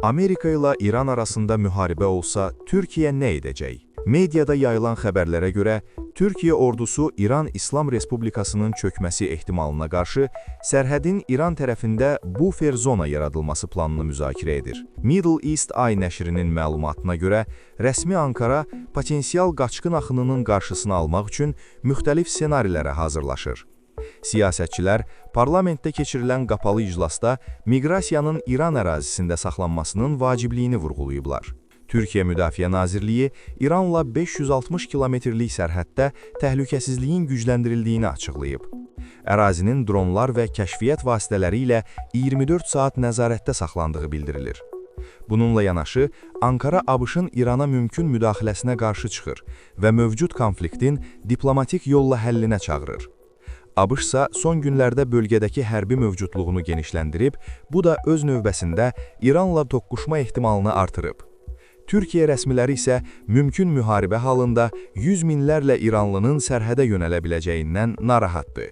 Amerika ilə İran arasında müharibə olsa, Türkiyə nə edəcək? Mediada yayılan xəbərlərə görə, Türkiyə ordusu İran İslam Respublikasının çökməsi ehtimalına qarşı sərhədin İran tərəfində bufer zona yaradılması planını müzakirə edir. Middle East Eye nəşrinin məlumatına görə, rəsmi Ankara potensial qaçqın axınının qarşısını almaq üçün müxtəlif ssenarilərə hazırlaşır. Siyasətçilər parlamentdə keçirilən qapalı iclasda miqrasiyanın İran ərazisində saxlanmasının vacibliyini vurğulayıblar. Türkiyə Müdafiə Nazirliyi İranla 560 kilometrlik sərhəddə təhlükəsizliyin gücləndirildiyini açıqlayıb. Ərazinin dronlar və kəşfiyyat vasitələri ilə 24 saat nəzarətdə saxlandığı bildirilir. Bununla yanaşı, Ankara ABŞ-ın İrana mümkün müdaxiləsinə qarşı çıxır və mövcud konfliktin diplomatik yolla həllinə çağırır. ABŞ isə son günlərdə bölgədəki hərbi mövcudluğunu genişləndirib, bu da öz növbəsində İranla toqquşma ehtimalını artırıb. Türkiyə rəsmiləri isə mümkün müharibə halında 100 minlərlə İranlının sərhədə yönələ biləcəyindən narahatdır.